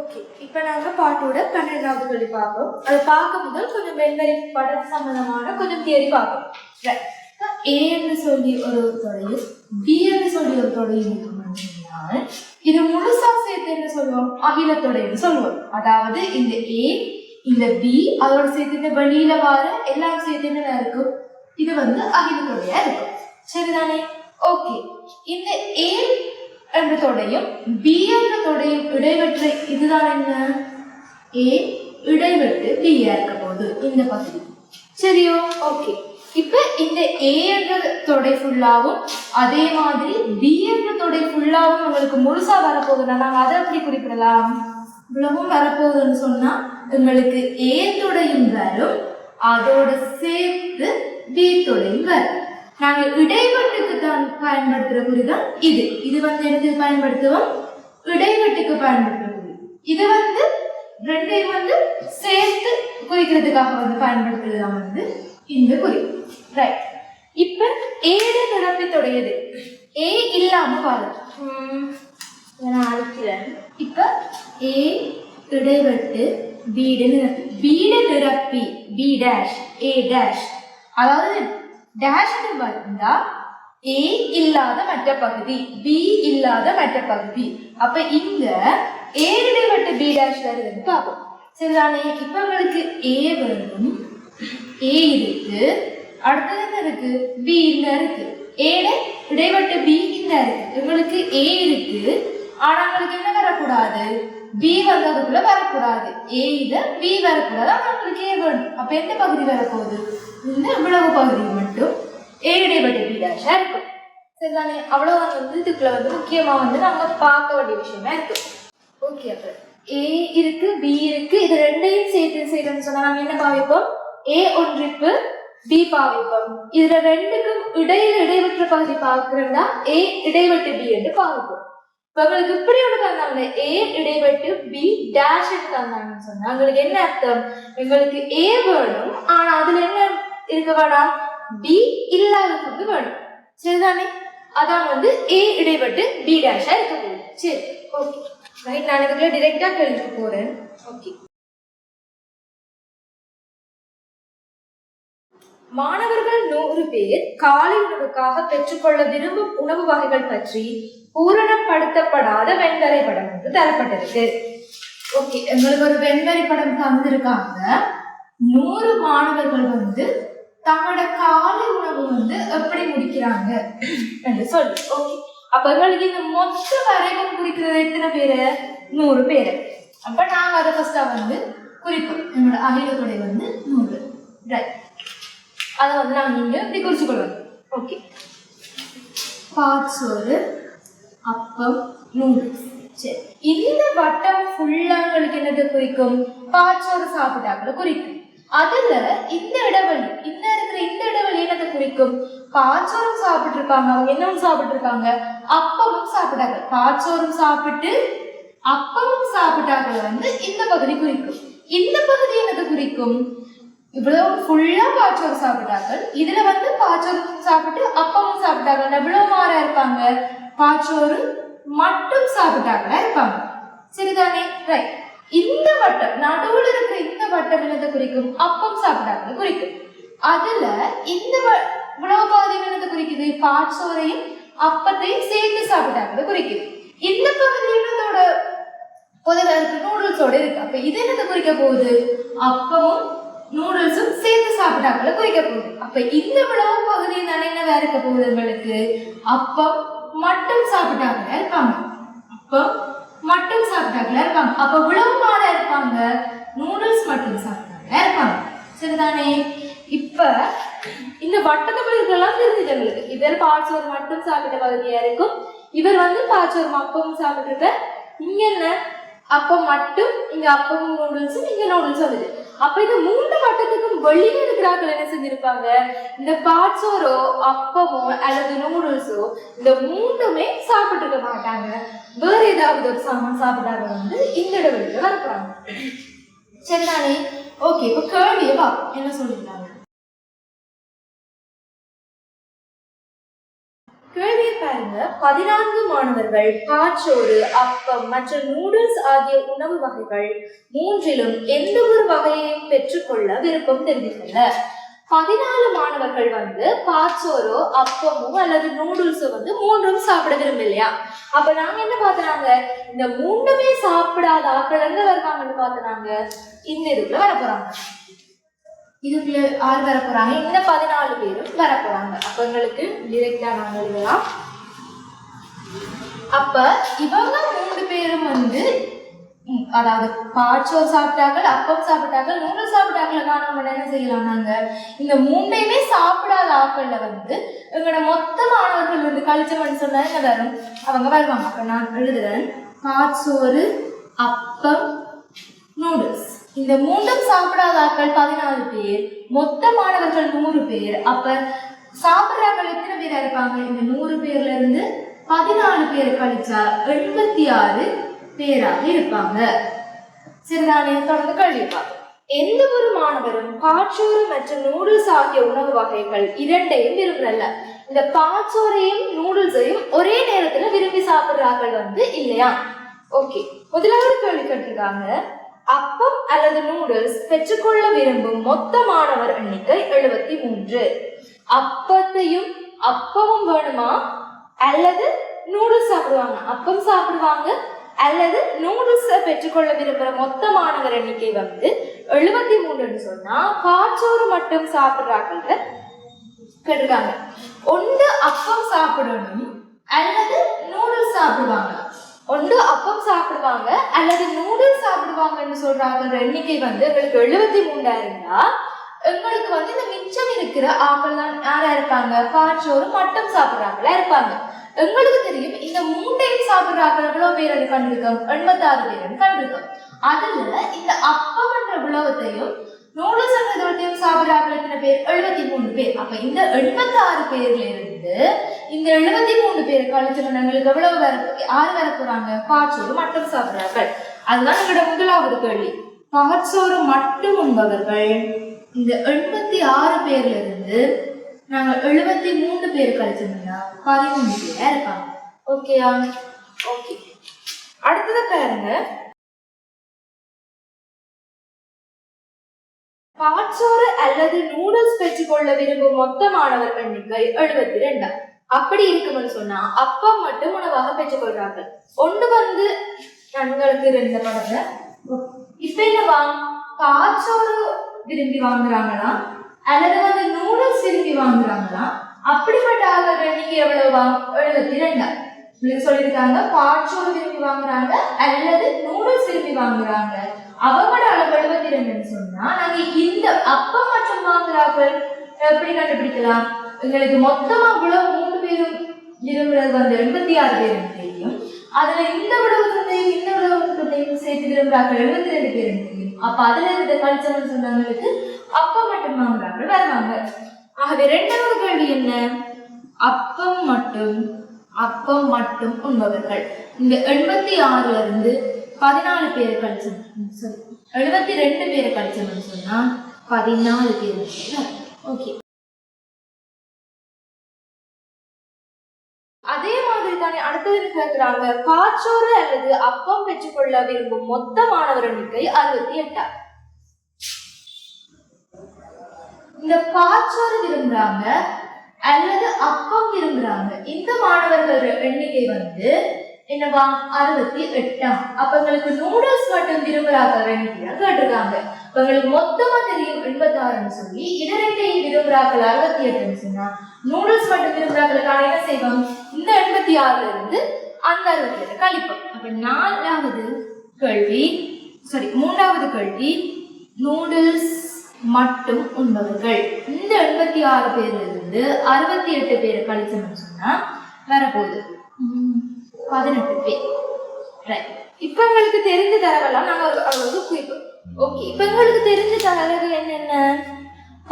Okay, இப்போ நாங்கள் பாட்டோட 12வது கேள்வி பார்ப்போம். அது பார்க்க முதல் கொஞ்சம் வெண்வரி படம் சம்பந்தமான கொஞ்சம் தியரி பார்ப்போம். ஏன்னு சொல்லி ஒரு தொடையும் பின்னு சொல்லி ஒரு தொடையும் இருக்குமானால் இது முழுசா சேர்த்து என்ன சொல்லுவோம்? அகிலத்தொடைன்னு சொல்லுவோம். அதாவது இந்த ஏ இந்த பி அதோட சேர்த்து இந்த வெளியில வார எல்லாம் சேர்த்து என்ன இருக்கும்? இது அகிலத்தொடையா இருக்கும். சரிதானே? ஓகே, இந்த ஏ என்ற தொடையும் பி என்ற தொடையும் இடைவெற்ற இதுதான் என்ன? ஏ இடைவெட்டு பி இருக்க போகுது இந்த பகுதி. சரியோ? ஓகே, இப்ப இந்த ஏ என்ற தொடை ஃபுல்லாவும் அதே மாதிரி பி என்ற தொடை ஃபுல்லாவும் உங்களுக்கு முழுசா வரப்போகுதுன்னா நாங்கள் அதை எப்படி குறிப்பிடலாம்? இவ்வளவும் வரப்போகுதுன்னு சொன்னா உங்களுக்கு ஏ தொடையும் வரும், அதோட சேர்த்து பி தொடையும் வரும். நாங்கள் இடைவெட்டுக்கு தான் பயன்படுத்துற குறிதான் இது. இது எதுக்கு பயன்படுத்துவோம்? இடைவெட்டுக்கு பயன்படுத்துற குறி. இது ரெண்டையும் சேர்த்து குறிக்கிறதுக்காக பயன்படுத்துறது இந்த குறி. ரைட். இப்ப ஏட நிரப்பத்தொடையது ஏ இல்லாம பாருங்க. நான் அழைக்கிறேன். இப்ப ஏ இடைவெட்டு வீடு நிரப்பி வீடு நிரப்பி பி டேஷ் ஏ டேஷ், அதாவது டேஷ் வந்தா ஏ இல்லாத மற்ற பகுதி பி இல்லாத மற்ற பகுதி. அப்ப இங்க ஏ இடைவெட்டு பி டேஷ் வருதுன்னு பார்ப்போம். சரிதானே? இப்ப உங்களுக்கு ஏ வேணும், ஏ இருக்கு, அடுத்தது என்ன இருக்கு? பி இந்த இருக்கு. ஏட இடைவெட்டு பி இந்த இருக்கு. உங்களுக்கு ஏ இருக்கு, ஆனா உங்களுக்கு என்ன வரக்கூடாது? பி அதுக்குள்ள வரக்கூடாது. ஏ இத பி வரக்கூடாது, ஆனா உங்களுக்கு ஏ வேணும். அப்ப எந்த பகுதி வரப்போகுது? இந்த இவ்வளவு பகுதி மட்டும் ஏ இடைவெட்டு பி டேஷா இருக்கும். சரிதானே? அவ்வளவுதான் இதுக்குள்ள முக்கியமா நாங்க பார்க்க வேண்டிய விஷயமா இருக்கு. ஓகே, அப்ப ஏ இருக்கு, பி இருக்கு, இது ரெண்டையும் சேர்த்து செய்யறோம்னு சொன்னா நாங்க என்ன பாவிப்போம்? ஏ ஒன்றிப்பு பி பாவிப்போம். இதுல ரெண்டுக்கும் இடைவெற்ற பகுதி பார்க்கிறதா ஏ இடைவெட்டு பி என்று பாவிப்போம். உங்களுக்கு இப்படி ஒன்று தந்தாங்க, ஏ இடைவெட்டு பி டேஷ் தந்தாங்கன்னு சொன்னா உங்களுக்கு என்ன அர்த்தம்? எங்களுக்கு ஏ வேணும், ஆனா அதுல என்ன இருக்க வேணாம்? பி இல்லாத கொண்டு வேணும். சரிதானே? அதான் ஏ இடைவெட்டு பி டேஷா இருக்க போகுது. சரி, ஓகே, ரைட். நான் இதுக்குள்ள டிரெக்டா கேள்விக்கு போறேன். ஓகே, மாணவர்கள் 100 பேர் காலை உணவுக்காக பெற்றுக்கொள்ள விரும்பும் உணவு வகைகள் பற்றி பூரணப்படுத்தப்படாத வெண்வரை படம் தரப்பட்டிருக்கு. ஓகே, எங்களுக்கு ஒரு வெண்வரை படம் தந்திருக்காங்க. 100 மாணவர்கள் தங்களோட காலை உணவு எப்படி முடிக்கிறாங்க என்று சொல்லி. ஓகே, அப்ப எங்களுக்கு இந்த மொத்த வரைக்கும் குறிக்கிறது எத்தனை பேரு? 100 பேரு. அப்ப நாங்க அதை ஃபர்ஸ்டா குறிப்போம். எங்களோட அகிலத்தொடை 100. ரைட். அதை நாங்கள் இங்கே இப்படி குறிச்சுக்கொள்வோம். ஓகே, பாச்சோறு, அப்பம், நூடுல்ஸ். சரி, இந்த வட்டம் ஃபுல்லாங்களுக்கு என்னது குறிக்கும்? பாச்சோறு சாப்பிட்டாக்களை குறிக்கும். அதுல இந்த இடைவெளி இருக்கிற இந்த இடைவெளி என்னதை குறிக்கும்? பாச்சோறும் சாப்பிட்டு இருக்காங்க, அவங்க என்னவும் சாப்பிட்டு இருக்காங்க? அப்பமும் சாப்பிட்டாங்க. பாச்சோறும் சாப்பிட்டு அப்பமும் சாப்பிட்டாக்களை இந்த பகுதி குறிக்கும். இந்த பகுதி என்னது குறிக்கும்? இவ்வளவு ஃபுல்லா பாச்சோறு சாப்பிட்டாங்க, இதுல பாச்சோறு சாப்பிட்டு அப்பமும் சாப்பிட்டாங்க. எவ்வளவு மாறா இருப்பாங்க? பாச்சோறு மட்டும் சாப்பிட்டாங்களா இருப்பாங்க. சரிதானே? ரைட். இந்த வட்டம் நடுவுல இருக்கிற இந்த வட்டம் என்னதை குறிக்கும்? அப்பம் சாப்பிட்டாங்க குறிக்கும். அதுல இந்த இவ்வளவு பாதி என்னதை குறிக்குது? பாச்சோரையும் அப்பத்தையும் சேர்த்து சாப்பிட்டாங்க குறிக்குது. இந்த பகுதி என்னதோட பொதுவா இருக்கு? நூடுல்ஸோட இருக்கு. அப்ப இது என்னதை குறிக்க போகுது? அப்பமும் நூடுல்ஸும் சேர்த்து சாப்பிட்டாங்கள குறிக்க போகுது. அப்ப இந்த விளவு பகுதி என்ன இருக்க போகுது? உங்களுக்கு அப்பம் மட்டும் சாப்பிட்டாங்களா இருப்பாங்க, அப்பம் மட்டும் சாப்பிட்டாங்களா இருப்பாங்க. அப்ப விளவு மாற இருப்பாங்க, நூடுல்ஸ் மட்டும் சாப்பிட்டாங்களா இருப்பாங்க. சரிதானே? இப்ப இந்த வட்டத்தை பகுதிகளெல்லாம் தெரிஞ்சுட்டு எங்களுக்கு இவர் பாச்சோறு மட்டும் சாப்பிட்ட பகுதியா இருக்கும், இவர் பாச்சோறு அப்பமும் சாப்பிட்டு இங்க என்ன அப்பம் மட்டும், இங்க அப்பமும் நூடுல்ஸும், இங்க நூடுல்ஸ் வருது. அப்ப இந்த 3 வட்டத்துக்கும் வெளியே இருக்கிறார்கள் என்ன செஞ்சிருப்பாங்க? இந்த பாச்சோரோ அப்பமோ அல்லது நூடுல்ஸோ இந்த 3மே சாப்பிட்டு இருக்க மாட்டாங்க. வேற ஏதாவது ஒரு சாமான் சாப்பிடாத இந்த இடைவெளியில வரப்படுறாங்க. சரிதானே? ஓகே, இப்ப கேள்வியை பார்ப்போம். என்ன சொல்லிருக்காங்க? கேள்வியை பாருங்க. 14 மாணவர்கள் பாச்சோறு, அப்பம் மற்றும் நூடுல்ஸ் ஆகிய உணவு வகைகள் மூன்றிலும் எந்த ஒரு வகையையும் பெற்றுக்கொள்ள விருப்பம் தெரிவித்தனர். 14 மாணவர்கள் பாச்சோரோ, அப்பமோ அல்லது நூடுல்ஸோ மூன்றும் சாப்பிட விரும்பலையா. அப்ப நாங்க என்ன பார்த்தனாங்க, இந்த மூன்றுமே சாப்பிடாத ஆட்கள் எங்க வருவாங்கன்னு பார்த்தனாங்க, இந்த இதுக்குள்ள வர போறாங்க. இதுக்குள்ள ஆறு வர போறாங்க, இந்த 14 பேரும் வர போறாங்க. அப்ப எங்களுக்கு டிரெக்டா நாங்க எழுதலாம். அப்ப இவங்க 3 பேரும் அதாவது பாச்சோர் சாப்பிட்டார்கள், அப்பம் சாப்பிட்டார்கள், நூடுல்ஸ் சாப்பிட்டார்கள். நம்ம என்ன செய்யலாம், நாங்க இந்த மூன்றையுமே சாப்பிடாத ஆக்கள்ல எங்களோட மொத்த மாணவர்கள் கழிச்சமன்னு சொன்னா என்ன வரும், அவங்க வருவாங்க. அப்ப நான் எழுதுறேன், பாச்சோறு, அப்பம், நூடுல்ஸ். இந்த மூன்றும் சாப்பிடாத ஆட்கள் 14 பேர், மொத்த மாணவர்கள் 100 பேர். அப்ப சாப்பிட்றாக்கள் எத்தனை பேரா இருப்பாங்க, இந்த 100 பேர்ல இருந்து 14 பேர் கழிச்சா 86 பேராக இருப்பாங்க. சரிதானே? தொடர்ந்து கேள்வி பார்ப்போம். எந்த ஒரு மாணவரும் பாச்சோறு மற்றும் நூடுல்ஸ் ஆகிய உணவு வகைகள் இரண்டையும் விரும்புறல்ல. இந்த பாச்சோரையும் நூடுல்ஸையும் ஒரே நேரத்துல விரும்பி சாப்பிடுறார்கள் இல்லையா? ஓகே, முதலாவது கேள்வி கேட்டிருக்காங்க, அப்பம் அல்லது நூடுல்ஸ் பெற்றுக்கொள்ள விரும்பும் மொத்த மாணவர் எண்ணிக்கை 73. அப்பமும் வேணுமா அல்லது நூடுல்ஸ் சாப்பிடுவாங்க? அப்பம் சாப்பிடுவாங்க அல்லது நூடுல்ஸ் பெற்றுக்கொள்ள விரும்புற மொத்த மாணவர் எண்ணிக்கை 73 சொன்னா பாச்சோறு மட்டும் சாப்பிடுறாங்க கேட்டிருக்காங்க. ஒன்று அப்பம் சாப்பிடணும் அல்லது நூடுல்ஸ் சாப்பிடுவாங்க. ஒன்று அப்பம் சாப்பிடுவாங்க அல்லது நூடுல்ஸ் சாப்பிடுவாங்கன்னு சொல்றாங்க. எண்ணிக்கை எங்களுக்கு 73 இருந்தா எங்களுக்கு இந்த மிச்சம் இருக்கிற ஆக்கள் தான் யாரா இருப்பாங்க, பாச்சோறு மட்டும் சாப்பிடுறாங்களா இருப்பாங்க. எங்களுக்கு தெரியும் இந்த மூன்றையும் சாப்பிடுறாங்க எவ்வளவு பேர் கண்டிருக்கோம், 86 பேர் கண்டிருக்கோம். அதுல இந்த அப்பம் என்ற உலகத்தையும் நூடுல்ஸ் என்ற உலகத்தையும் சாப்பிடுறாங்க எத்தனை பேர், 73 பேர். அப்ப இந்த 86 பேர்ல இருந்து இந்த 73 பேர் கழிச்சு எங்களுக்கு எவ்வளவு யாரு வர போறாங்க, பாச்சோறு மட்டும் சாப்பிடுறார்கள். அதுதான் எங்களோட முதலாவது கேள்வி. பாச்சோறு மட்டும் உண்பவர்கள் இந்த 86 பேர்ல இருந்து நாங்க 73 பேர் கழிச்சோம்னா 13 பேரா இருப்பாங்க. ஓகேயா? ஓகே, அடுத்தது பாருங்க, பாச்சோறு அல்லது நூடுல்ஸ் பெற்றுக்கொள்ள விரும்பும் மொத்த மாணவர் எண்ணிக்கை 72. அப்படி இருக்கும்னு சொன்னா அப்பம் மட்டும் உணவாக பெற்றுக்கொள்றாங்க. ஒன்று நண்பர்களுக்கு 2 படத்துல இப்ப என்னவா, பாச்சோறு விரும்பி வாங்குறாங்களா அல்லது நூடுல்ஸ் விரும்பி வாங்குறாங்களா? அப்படிப்பட்ட ஆளுநர் எண்ணிக்கை எவ்வளவா, 72 சொல்லியிருக்காங்க. பாச்சோறு விரும்பி வாங்குறாங்க அல்லது நூடுல்ஸ் விரும்பி வாங்குறாங்க, அவங்களோட அளவு 72 சொன்னா நாங்க இந்த அப்பம் மட்டும் வாங்குறார்கள் எப்படி கண்டுபிடிக்கலாம்? எங்களுக்கு மொத்தமா இவ்வளவு 3 பேரும் விரும்புறது 86 பேரும் தெரியும். அதுல இந்த விடவுத்தையும் இந்த விடவுத்தையும் சேர்த்து விரும்புறார்கள் 72 பேரும் தெரியும். அப்ப அதுல இருந்த கல்ச்சர் சொன்னவங்களுக்கு அப்பம் மட்டும் வாங்குறார்கள் வருவாங்க. ஆகவே 2வது கேள்வி என்ன, அப்பம் மட்டும் உண்பவர்கள் இந்த 86ல இருந்து 14 பேர் கழிச்சோம், 72 பேரை கழிச்சோம்னு சொன்னா 14 பேர். ஓகே, அதே மாதிரி தானே அடுத்தது கேட்கிறாங்க, பாச்சோறு அல்லது அப்பம் பெற்றுக்கொள்ள விரும்பும் மொத்த மாணவர் எண்ணிக்கை 68. இந்த பாச்சோறு விரும்புறாங்க அல்லது அப்பம் விரும்புறாங்க இந்த மாணவர்கள் எண்ணிக்கை என்னவா, 68. அப்ப எங்களுக்கு நூடுல்ஸ் மட்டும் விரும்புறாங்க எண்ணிக்கை கேட்டிருக்காங்க. இப்ப எங்களுக்கு மொத்தமா தெரியும் 86ன்னு சொல்லி, இரண்டையும் விரும்புறாக்கள் 68 சொன்னா நூடுல்ஸ் மட்டும் விரும்புறாக்களுக்கான என்ன செய்வோம், இந்த 86ல இருந்து அந்த 67 கழிப்போம். அப்ப 3வது கேள்வி, நூடுல்ஸ் மட்டும் உண்பவர்கள் இந்த 86 பேர்ல இருந்து 68 பேரை கழிச்சோம்னு சொன்னா வரப்போகுது 18 பேர். இப்ப எங்களுக்கு தெரிஞ்ச தரவெல்லாம் நாங்க அவ்வளவு குறிப்போம். ஓகே, இப்ப எங்களுக்கு தெரிஞ்ச தரவு என்னென்ன,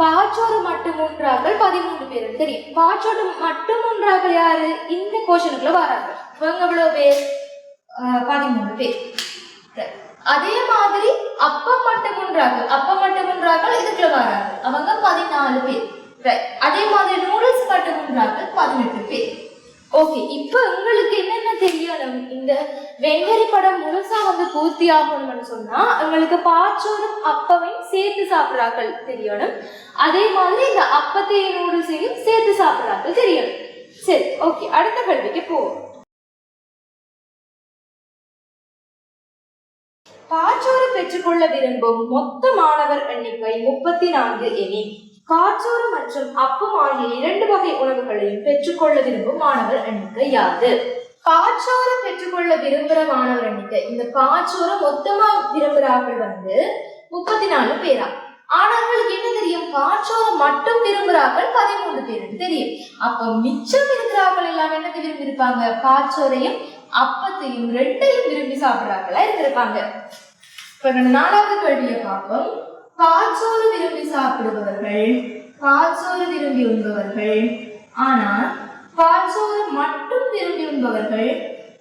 பாச்சோறு மட்டும் உண்றார்கள் 13 பேர் தெரியும். பாச்சோறு மட்டும் உண்றார்கள் யாரு, இந்த கோஷனுக்குள்ள வராங்க. இவங்க எவ்வளவு பேர், 13 பேர். அதே மாதிரி அப்பம் மட்டும் உண்றார்கள் இதுக்குள்ள வராங்க, அவங்க 14 பேர். அதே மாதிரி நூடுல்ஸ் மட்டும் உண்றார்கள் 18 பேர். ஓகே, இப்ப உங்களுக்கு என்னென்ன தெரியணும்? இந்த வெண்வரி படம் முழுசா பூர்த்தி ஆகணும்னு சொன்னா உங்களுக்கு பாச்சோரும் அப்பவையும் சேர்த்து சாப்பிட்றாக்கள் தெரியணும். அதே மாதிரி இந்த அப்பத்தையும் நூடுல்ஸையும் சேர்த்து சாப்பிட்றாக்கள் தெரியணும். சரி, ஓகே, அடுத்த கேள்விக்கு போவோம். பாச்சோறு பெற்றுக்கொள்ள விரும்பும் மொத்த மாணவர் எண்ணிக்கை 34 எனில் பாச்சோறு மற்றும் அப்பம் ஆகிய 2 வகை உணவுகளையும் பெற்றுக்கொள்ள விரும்பும் மாணவர் எண்ணிக்கை யாது? பாச்சோறு பெற்றுக்கொள்ள விரும்புற மாணவர் எண்ணிக்கை, இந்த பாச்சோறு மொத்தமா விரும்புறார்கள் 34 பேரா. ஆனா உங்களுக்கு என்ன தெரியும்? பாச்சோறு மட்டும் விரும்புறார்கள் 13 பேருக்கு தெரியும். அப்ப மிச்சம் இருக்கிறார்கள் எல்லாம் என்ன விரும்பி இருப்பாங்க? பாச்சோரையும் அப்பத்தையும் 2ஐயும் விரும்பி சாப்பிடுறாங்களா இருந்திருப்பாங்க. இப்ப 4வது கேள்வியை பார்ப்போம். பாச்சோறு விரும்பி சாப்பிடுபவர்கள், பாச்சோறு விரும்பி உண்பவர்கள், ஆனால் பாச்சோறு மட்டும் விரும்பி உண்பவர்கள்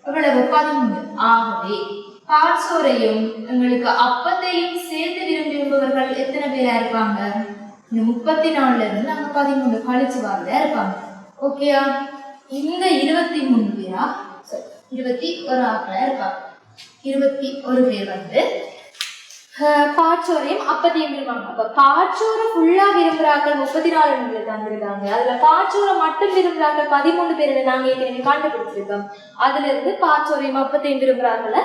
எவ்வளவு? 13. ஆகவே பாச்சோரையும் எங்களுக்கு அப்பத்தையும் சேர்த்து விரும்பி உண்பவர்கள் எத்தனை பேரா இருப்பாங்க? இந்த 34ல இருந்து நாங்க 13 கழிச்சு வரதா இருப்பாங்க. ஓகேயா? இந்த 23 பேரா 21 ஆக்களா இருப்பாங்க. 21 பேர் பாச்சோரையும் அப்பத்தையும் விரும்புவாங்க. அப்ப பாச்சோரை ஃபுல்லா விரும்புறாக்கள் 34 தந்திருக்காங்க. அதுல பாச்சோரை மட்டும் விரும்புறாக்கள் 13 பேர் நாங்க ஏற்கனவே கண்டுபிடிச்சிருக்கோம். அதுல இருந்து பாச்சோரையும் அப்பத்தையும் விரும்புறாங்கள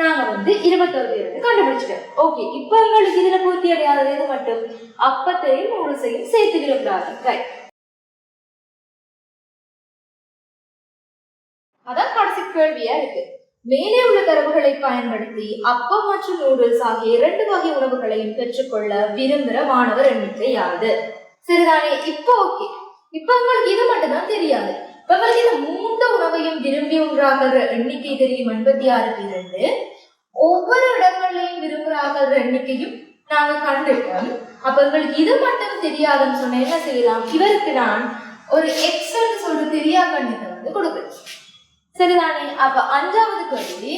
நாங்க 21 பேர் கண்டுபிடிச்சிட்டோம். ஓகே, இப்ப எங்களுக்கு இதுல பூர்த்தி அடையாதது எது மட்டும்? அப்பத்தையும் நூடுல்ஸையும் சேர்த்து விரும்புறாங்க. ரைட், அதான் கடைசி கேள்வியா இருக்கு. மேலே உள்ள தரவுகளை பயன்படுத்தி அப்பம் மற்றும் நூடுல்ஸ் ஆகிய 2 வகை உணவுகளையும் பெற்றுக்கொள்ள விரும்புகிற மாணவர் எண்ணிக்கை யாது? சரிதானே? இப்போ ஓகே, இப்ப உங்களுக்கு இது மட்டும் தான் தெரியாது. இப்ப உங்களுக்கு இந்த 3 உணவையும் விரும்பி உண்டாகிற எண்ணிக்கை தெரியும், 86 பேர். ஒவ்வொரு இடங்களையும் விரும்புகிறார்கள் எண்ணிக்கையும் நாங்க கண்டுட்டோம். அப்ப உங்களுக்கு இது மட்டும் தெரியாதுன்னு சொன்ன என்ன செய்யலாம்? இவருக்கு நான் ஒரு எக்ஸ்ன்னு சொல்ற தெரியாத எண்ணிக்கை கொடுக்குறேன். சரிதானே? அப்ப 5வது கேள்வி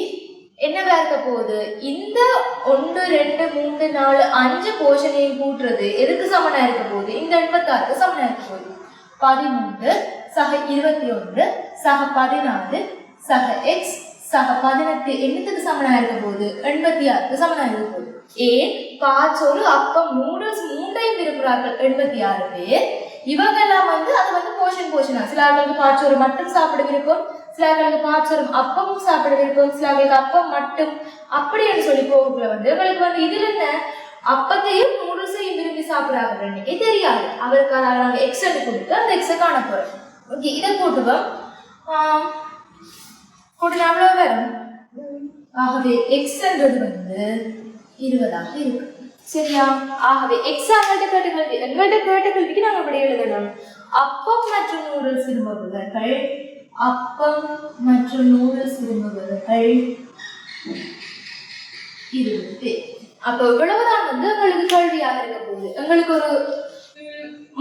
என்னவா இருக்க போகுது? இந்த 1 2 3 4 5 போர்ஷனையும் கூட்டுறது எதுக்கு சமனா இருக்க போகுது? இந்த 86க்கு சமனா இருக்க போகுது. 13 சக 21 சக 14 சக எக்ஸ் சக 18 என்னத்துக்கு சமனா இருக்க போகுது? 86க்கு சமனா இருக்க போகுது. ஏன்? பாச்சோறு அப்பம் நூடுல்ஸ் 3ஐயும் விரும்புகிறார்கள் 86 பேர். இவங்கெல்லாம் அது போர்ஷனா, சில ஆட்களுக்கு பாச்சோறு மட்டும் சாப்பிட விருப்பம், சில ஆட்களுக்கு பாச்சோறும் அப்பமும் சாப்பிட விருப்பம், சில ஆட்களுக்கு அப்பம் மட்டும் அப்படின்னு சொல்லி போகக்குள்ள இவங்களுக்கு இதுல என்ன அப்பத்தையும் நூடுல்ஸையும் விரும்பி சாப்பிடாத எண்ணிக்கை தெரியாது. அவருக்கு நாங்க எக்ஸ் கொடுத்து அந்த எக்ஸை காண போறோம். ஓகே, இதை போட்டுவோம். போட்டு எவ்வளவு வரும்? ஆகவே எக்ஸ்ன்றது 20ஆக இருக்கு. சரியா? ஆகவே எக்ஸ் எங்கள்கிட்ட கேட்ட கேள்விக்கு நாங்க அப்படி எழுதணும். அப்பம் மற்றும் நூடுல்ஸ் விரும்புபவர்கள், அப்பம் மற்றும் நூடுல்ஸ் விரும்புபவர்கள் 20 பேர். அப்ப இவ்வளவுதான் உங்களுக்கு கேள்வியாக இருக்க போகுது. எங்களுக்கு ஒரு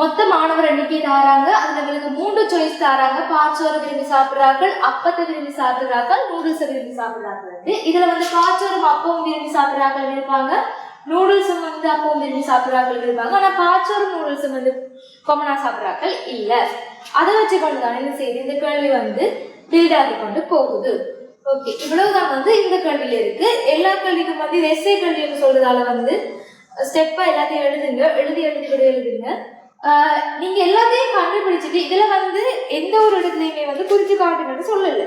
மொத்த மாணவர் எண்ணிக்கை தாராங்க. அதுல எங்களுக்கு 3 சாய்ஸ் தாராங்க. பாச்சோரை விரும்பி சாப்பிடுறார்கள், அப்பத்தை விரும்பி சாப்பிடுறார்கள், நூடுல்ஸை விரும்பி சாப்பிடுறார்கள். இதுல பாச்சோரும் அப்பவும் விரும்பி சாப்பிடுறார்கள் இருப்பாங்க, நூடுல்ஸும் அப்பவும் விரும்பி சாப்பிடுறார்கள் இருப்பாங்க. ஆனா பாச்சோரும் நூடுல்ஸும் காமனா சாப்பிடுறார்கள் இல்ல. அதை வச்சு கொண்டுதான் என்ன செய்யுது? இந்த கேள்வி பில்ட் ஆகி கொண்டு போகுது. ஓகே, இவ்வளவுதான் இந்த கேள்வியில இருக்கு. எல்லா கேள்விக்கும் இது எஸ்ஏ கேள்வின்னு சொல்றதால ஸ்டெப்பா எல்லாத்தையும் எழுதுங்க. நீங்க எல்லாத்தையும் கண்டுபிடிச்சிட்டு இதுல எந்த ஒரு இடத்துலயுமே குறிச்சு காட்டுங்கன்னு சொல்லல.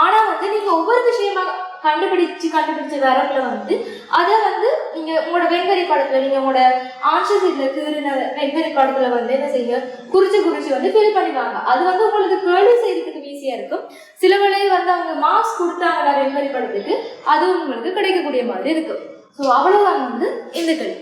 ஆனா நீங்க ஒவ்வொரு விஷயமா கண்டுபிடிச்சு வரக்குல அதை நீங்க உங்களோட வெண்வரி படத்துல நீங்க உங்களோட ஆன்சர் சீட்ல கீறின வெண்வரி படத்துல என்ன செய்ய குறிச்சு ஃபில் பண்ணிவாங்க. அது உங்களுக்கு கேள்வி செய்யறதுக்கு ஈஸியா இருக்கும். சில வேளை அவங்க மார்க்ஸ் கொடுத்தாங்க வெண்வரி படத்துக்கு, அது உங்களுக்கு கிடைக்கக்கூடிய மாதிரி இருக்கும். ஸோ அவ்வளவுதான் இந்த கேள்வி.